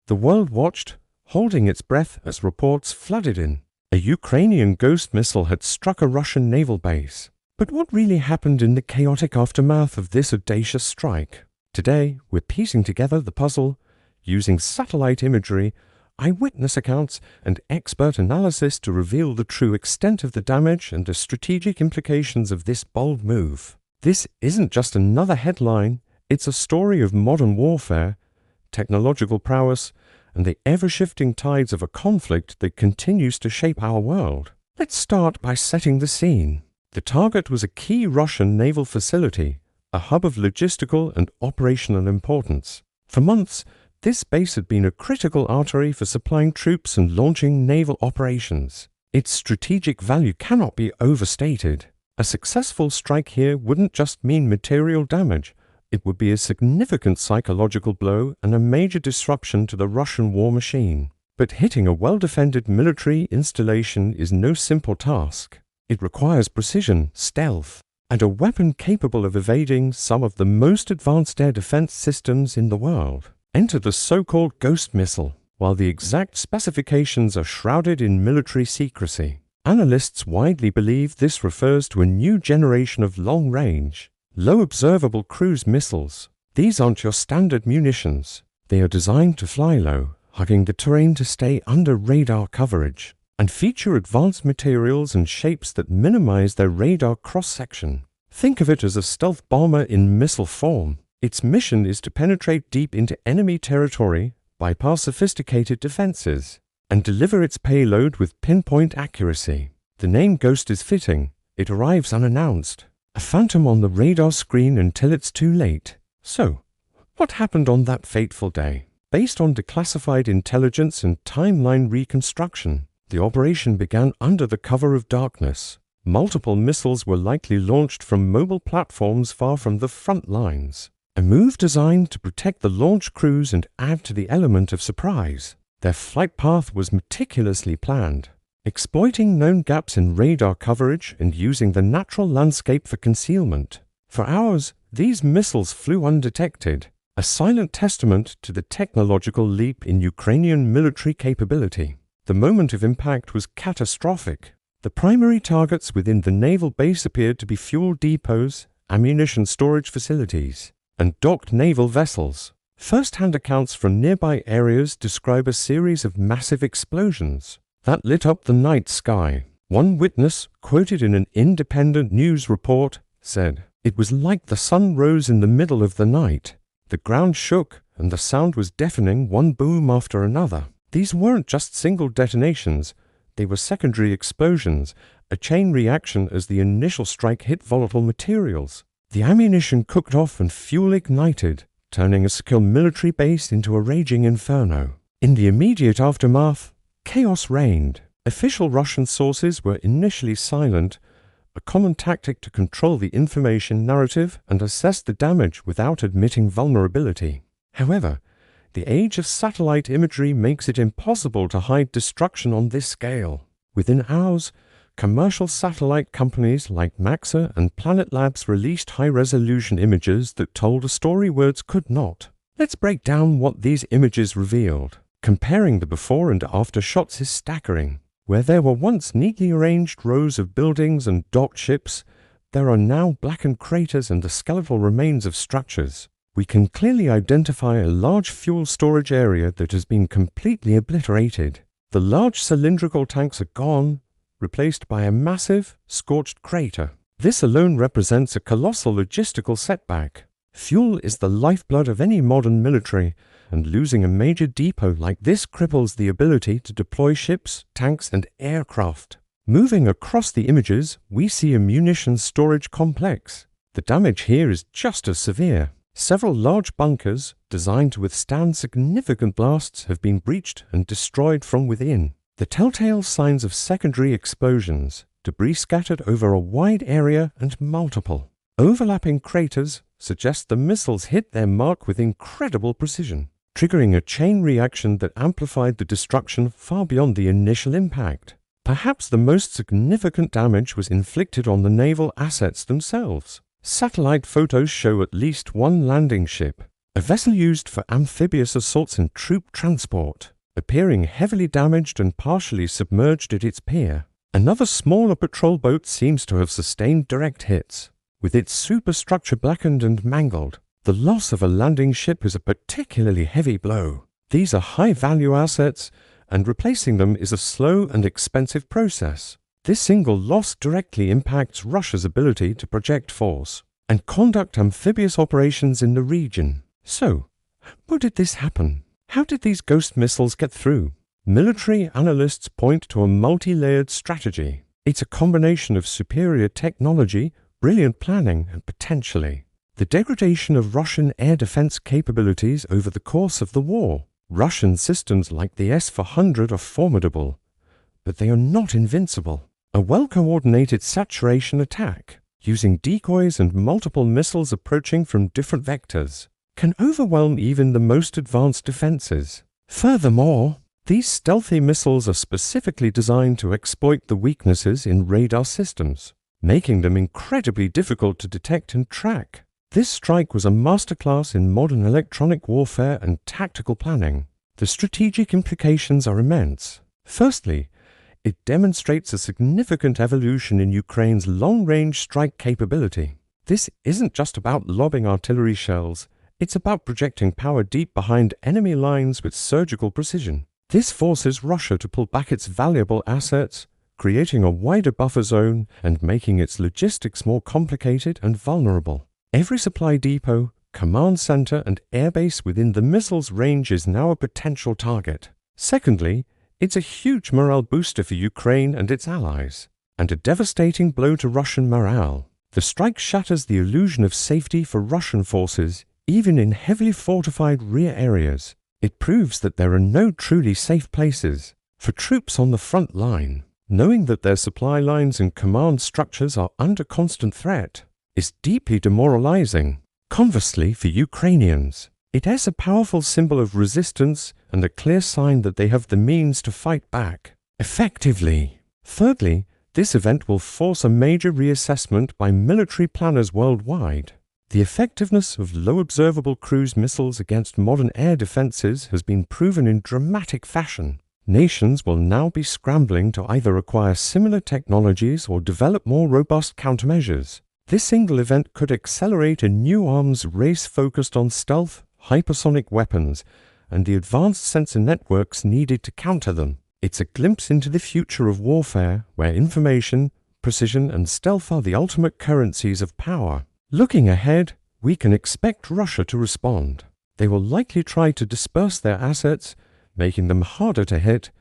The world watched, holding its breath as reports flooded in. A Ukrainian Ghost missile had struck a Russian naval base. But what really happened in the chaotic aftermath of this audacious strike? Today, we're piecing together the puzzle, using satellite imagery, eyewitness accounts, and expert analysis to reveal the true extent of the damage and the strategic implications of this bold move. This isn't just another headline, it's a story of modern warfare, technological prowess, and the ever-shifting tides of a conflict that continues to shape our world. Let's start by setting the scene. The target was a key Russian naval facility, a hub of logistical and operational importance. For months, this base had been a critical artery for supplying troops and launching naval operations. Its strategic value cannot be overstated. A successful strike here wouldn't just mean material damage, it would be a significant psychological blow and a major disruption to the Russian war machine. But hitting a well-defended military installation is no simple task. It requires precision, stealth, and a weapon capable of evading some of the most advanced air defense systems in the world. Enter the so-called Ghost missile. While the exact specifications are shrouded in military secrecy, analysts widely believe this refers to a new generation of long-range, low-observable cruise missiles. These aren't your standard munitions. They are designed to fly low, hugging the terrain to stay under radar coverage, and feature advanced materials and shapes that minimize their radar cross-section. Think of it as a stealth bomber in missile form. Its mission is to penetrate deep into enemy territory, bypass sophisticated defenses, and deliver its payload with pinpoint accuracy. The name Ghost is fitting. It arrives unannounced, a phantom on the radar screen until it's too late. So, what happened on that fateful day? Based on declassified intelligence and timeline reconstruction, the operation began under the cover of darkness. Multiple missiles were likely launched from mobile platforms far from the front lines, a move designed to protect the launch crews and add to the element of surprise. Their flight path was meticulously planned, exploiting known gaps in radar coverage and using the natural landscape for concealment. For hours, these missiles flew undetected, a silent testament to the technological leap in Ukrainian military capability. The moment of impact was catastrophic. The primary targets within the naval base appeared to be fuel depots, ammunition storage facilities, and docked naval vessels. First-hand accounts from nearby areas describe a series of massive explosions that lit up the night sky. One witness, quoted in an independent news report, said, "It was like the sun rose in the middle of the night. The ground shook, and the sound was deafening, one boom after another." These weren't just single detonations, they were secondary explosions, a chain reaction as the initial strike hit volatile materials. The ammunition cooked off and fuel ignited, turning a secure military base into a raging inferno. In the immediate aftermath, chaos reigned. Official Russian sources were initially silent, a common tactic to control the information narrative and assess the damage without admitting vulnerability. However, the age of satellite imagery makes it impossible to hide destruction on this scale. Within hours, commercial satellite companies like Maxar and Planet Labs released high-resolution images that told a story words could not. Let's break down what these images revealed. Comparing the before and after shots is staggering. Where there were once neatly arranged rows of buildings and docked ships, there are now blackened craters and the skeletal remains of structures. We can clearly identify a large fuel storage area that has been completely obliterated. The large cylindrical tanks are gone, replaced by a massive, scorched crater. This alone represents a colossal logistical setback. Fuel is the lifeblood of any modern military, and losing a major depot like this cripples the ability to deploy ships, tanks, and aircraft. Moving across the images, we see a munitions storage complex. The damage here is just as severe. Several large bunkers, designed to withstand significant blasts, have been breached and destroyed from within. The telltale signs of secondary explosions, debris scattered over a wide area and multiple overlapping craters, suggest the missiles hit their mark with incredible precision, triggering a chain reaction that amplified the destruction far beyond the initial impact. Perhaps the most significant damage was inflicted on the naval assets themselves. Satellite photos show at least one landing ship, a vessel used for amphibious assaults and troop transport, appearing heavily damaged and partially submerged at its pier. Another smaller patrol boat seems to have sustained direct hits, with its superstructure blackened and mangled. The loss of a landing ship is a particularly heavy blow. These are high-value assets, and replacing them is a slow and expensive process. This single loss directly impacts Russia's ability to project force and conduct amphibious operations in the region. So, how did this happen? How did these Ghost missiles get through? Military analysts point to a multi-layered strategy. It's a combination of superior technology, brilliant planning, and potentially the degradation of Russian air defense capabilities over the course of the war. Russian systems like the S-400 are formidable, but they are not invincible. A well-coordinated saturation attack, using decoys and multiple missiles approaching from different vectors, can overwhelm even the most advanced defenses. Furthermore, these stealthy missiles are specifically designed to exploit the weaknesses in radar systems, making them incredibly difficult to detect and track. This strike was a masterclass in modern electronic warfare and tactical planning. The strategic implications are immense. Firstly, it demonstrates a significant evolution in Ukraine's long-range strike capability. This isn't just about lobbing artillery shells, it's about projecting power deep behind enemy lines with surgical precision. This forces Russia to pull back its valuable assets, creating a wider buffer zone and making its logistics more complicated and vulnerable. Every supply depot, command center, and airbase within the missile's range is now a potential target. Secondly, it's a huge morale booster for Ukraine and its allies, and a devastating blow to Russian morale. The strike shatters the illusion of safety for Russian forces, even in heavily fortified rear areas. It proves that there are no truly safe places. For troops on the front line, knowing that their supply lines and command structures are under constant threat is deeply demoralizing. Conversely, for Ukrainians, it is a powerful symbol of resistance and a clear sign that they have the means to fight back effectively. Thirdly, this event will force a major reassessment by military planners worldwide. The effectiveness of low observable cruise missiles against modern air defenses has been proven in dramatic fashion. Nations will now be scrambling to either acquire similar technologies or develop more robust countermeasures. This single event could accelerate a new arms race focused on stealth, hypersonic weapons, and the advanced sensor networks needed to counter them. It's a glimpse into the future of warfare, where information, precision, and stealth are the ultimate currencies of power. Looking ahead, we can expect Russia to respond. They will likely try to disperse their assets, making them harder to hit,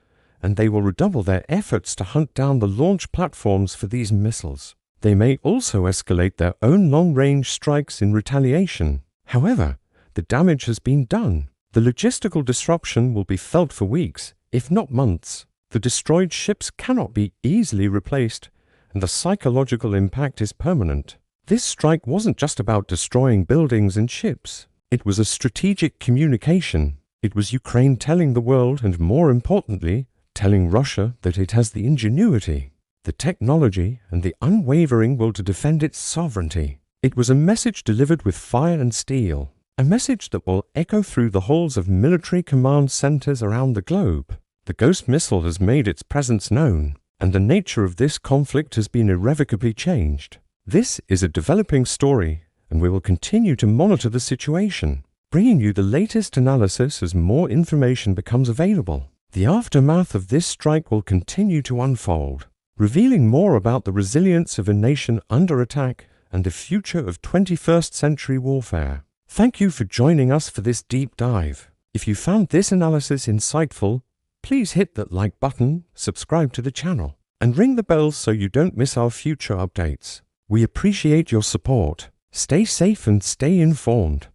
and they will redouble their efforts to hunt down the launch platforms for these missiles. They may also escalate their own long-range strikes in retaliation. However, the damage has been done. The logistical disruption will be felt for weeks, if not months. The destroyed ships cannot be easily replaced, and the psychological impact is permanent. This strike wasn't just about destroying buildings and ships. It was a strategic communication. It was Ukraine telling the world, and more importantly, telling Russia that it has the ingenuity, the technology, and the unwavering will to defend its sovereignty. It was a message delivered with fire and steel, a message that will echo through the halls of military command centers around the globe. The Ghost missile has made its presence known, and the nature of this conflict has been irrevocably changed. This is a developing story, and we will continue to monitor the situation, bringing you the latest analysis as more information becomes available. The aftermath of this strike will continue to unfold, revealing more about the resilience of a nation under attack and the future of 21st century warfare. Thank you for joining us for this deep dive. If you found this analysis insightful, please hit that like button, subscribe to the channel, and ring the bell so you don't miss our future updates. We appreciate your support. Stay safe and stay informed.